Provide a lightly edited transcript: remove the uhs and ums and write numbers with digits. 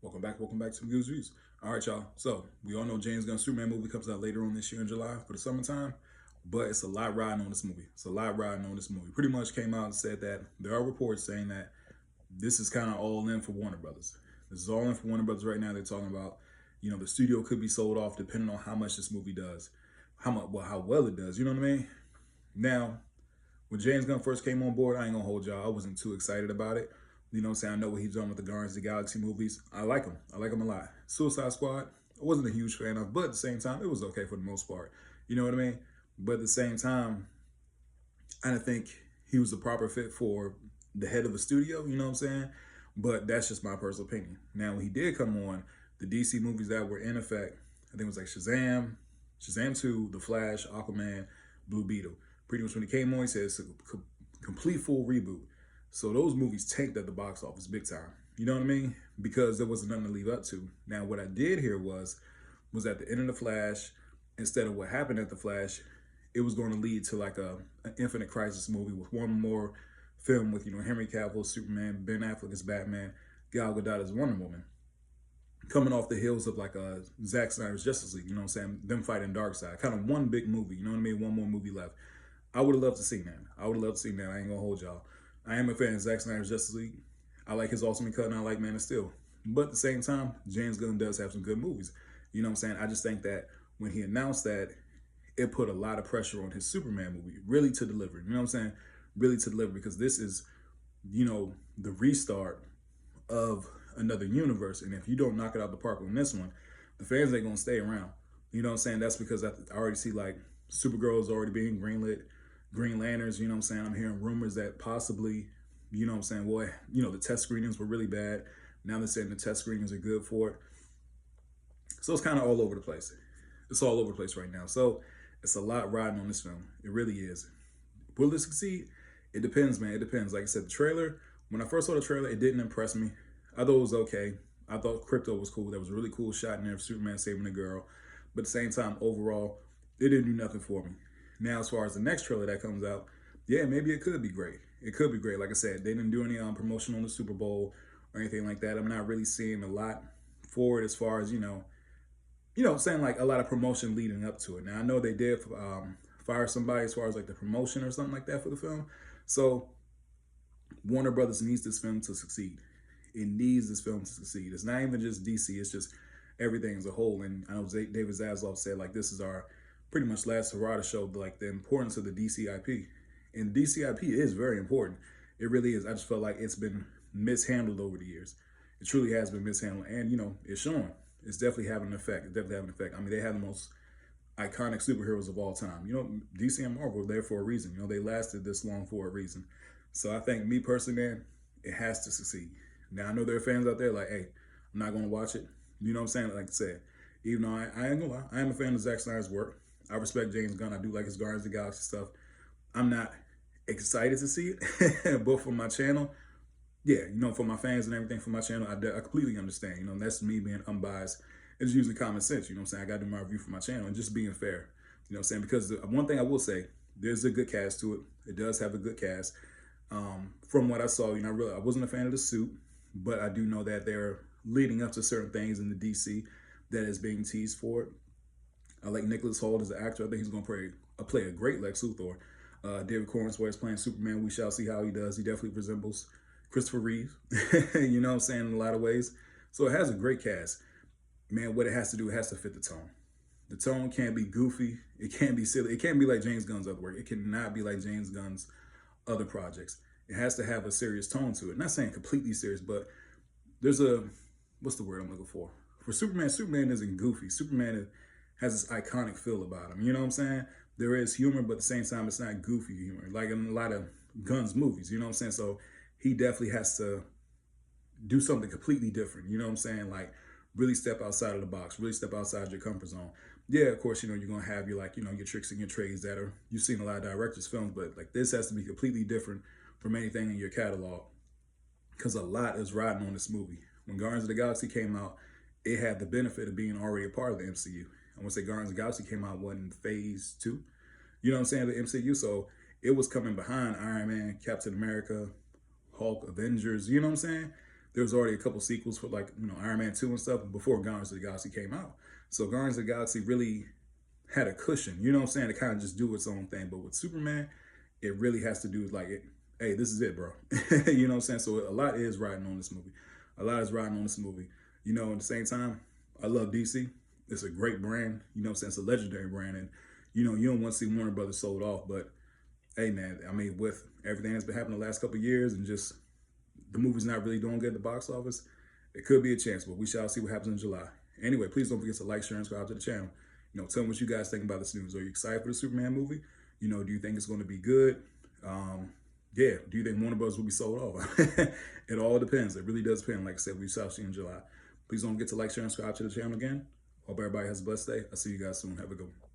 Welcome back to the Goose Views. All right, y'all. So we all know James Gunn's Superman movie comes out later on this year in July for the summertime, but it's a lot riding on this movie. It's a lot riding on this movie. Pretty much came out and said that there are reports saying that this is kind of all in for Warner Brothers. This is all in for Warner Brothers right now. They're talking about, the studio could be sold off depending on how much this movie does, how well it does. You know what I mean? Now, when James Gunn first came on board, I ain't gonna hold y'all. I wasn't too excited about it. You know what I'm saying? I know what he's done with the Guardians of the Galaxy movies. I like him. I like him a lot. Suicide Squad, I wasn't a huge fan of, but at the same time, it was okay for the most part. You know what I mean? But at the same time, I didn't think he was the proper fit for the head of the studio, you know what I'm saying? But that's just my personal opinion. Now, when he did come on, the DC movies that were in effect, I think it was like Shazam, Shazam 2, The Flash, Aquaman, Blue Beetle. Pretty much when he came on, he said it's a complete full reboot. So those movies tanked at the box office big time. You know what I mean? Because there wasn't nothing to leave up to. Now, what I did hear was at the end of The Flash, instead of what happened at The Flash, it was going to lead to like an Infinite Crisis movie with one more film with, Henry Cavill, Superman, Ben Affleck as Batman, Gal Gadot as Wonder Woman, coming off the heels of like Zack Snyder's Justice League, you know what I'm saying? Them fighting Darkseid. Kind of one big movie, you know what I mean? One more movie left. I would have loved to see that. I would have loved to see that. I ain't gonna hold y'all. I am a fan of Zack Snyder's Justice League. I like his Ultimate Cut and I like Man of Steel. But at the same time, James Gunn does have some good movies. You know what I'm saying? I just think that when he announced that, it put a lot of pressure on his Superman movie, really to deliver. You know what I'm saying? Really to deliver because this is, the restart of another universe. And if you don't knock it out the park on this one, the fans ain't gonna stay around. You know what I'm saying? That's because I already see like Supergirl is already being greenlit, Green Lanterns, you know what I'm saying? I'm hearing rumors that possibly, you know what I'm saying, boy, the test screenings were really bad. Now they're saying the test screenings are good for it. So it's kind of all over the place. It's all over the place right now. So it's a lot riding on this film. It really is. Will it succeed? It depends, man. It depends. Like I said, the trailer, when I first saw the trailer, it didn't impress me. I thought it was okay. I thought Crypto was cool. There was a really cool shot in there of Superman saving the girl. But at the same time, overall, it didn't do nothing for me. Now, as far as the next trailer that comes out, yeah, maybe it could be great. It could be great. Like I said, they didn't do any promotion on the Super Bowl or anything like that. I'm not really seeing a lot for it as far as, saying like a lot of promotion leading up to it. Now, I know they did fire somebody as far as like the promotion or something like that for the film. So Warner Brothers needs this film to succeed. It needs this film to succeed. It's not even just DC. It's just everything as a whole. And I know David Zaslav said like this is our pretty much last hurrah to show like the importance of the DC IP. And DC IP is very important. It really is. I just felt like it's been mishandled over the years. It truly has been mishandled. And, it's showing. It's definitely having an effect. It's definitely having an effect. I mean, they have the most iconic superheroes of all time. DC and Marvel are there for a reason. They lasted this long for a reason. So I think me personally, man, it has to succeed. Now, I know there are fans out there like, hey, I'm not going to watch it. You know what I'm saying? Like I said, even though I ain't going to lie, I am a fan of Zack Snyder's work. I respect James Gunn. I do like his Guardians of the Galaxy stuff. I'm not excited to see it, but for my channel, yeah, for my fans and everything for my channel, I completely understand. That's me being unbiased. It's using common sense. You know what I'm saying? I got to do my review for my channel and just being fair. You know what I'm saying? Because one thing I will say, there's a good cast to it. It does have a good cast. From what I saw, I wasn't a fan of the suit, but I do know that they're leading up to certain things in the DC that is being teased for it. I like Nicholas Hoult as an actor. I think he's going to play a great Lex Luthor. David Corensway is playing Superman. We shall see how he does. He definitely resembles Christopher Reeve, you know what I'm saying, in a lot of ways. So it has a great cast. Man, what it has to do, it has to fit the tone. The tone can't be goofy. It can't be silly. It can't be like James Gunn's other work. It cannot be like James Gunn's other projects. It has to have a serious tone to it. Not saying completely serious, but there's what's the word I'm looking for? For Superman, Superman isn't goofy. Superman has this iconic feel about him. You know what I'm saying? There is humor, but at the same time, it's not goofy humor. Like in a lot of Gunn's movies, you know what I'm saying? So he definitely has to do something completely different. You know what I'm saying? Like really step outside of the box, really step outside your comfort zone. Yeah, of course, you're going to have your your tricks and your trades that are, you've seen a lot of directors' films, but like this has to be completely different from anything in your catalog because a lot is riding on this movie. When Guardians of the Galaxy came out, it had the benefit of being already a part of the MCU. I want to say Guardians of the Galaxy came out in phase 2, you know what I'm saying, the MCU. So it was coming behind Iron Man, Captain America, Hulk, Avengers, you know what I'm saying? there was already a couple sequels for like, Iron Man 2 and stuff before Guardians of the Galaxy came out. So Guardians of the Galaxy really had a cushion, you know what I'm saying, to kind of just do its own thing. But with Superman, it really has to do with like, hey, this is it, bro. You know what I'm saying? So a lot is riding on this movie. A lot is riding on this movie. At the same time, I love DC. It's a great brand. You know what I'm saying? It's a legendary brand. And, you don't want to see Warner Brothers sold off. But, hey, man, I mean, with everything that's been happening the last couple of years and just the movie's not really doing good at the box office, it could be a chance. But we shall see what happens in July. Anyway, please don't forget to like, share, and subscribe to the channel. Tell me what you guys think about this news. Are you excited for the Superman movie? Do you think it's going to be good? Yeah, do you think Warner Bros. Will be sold off? It all depends. It really does depend. Like I said, we shall see in July. Please don't forget to like, share, and subscribe to the channel again. Hope everybody has a blessed day. I'll see you guys soon. Have a good one.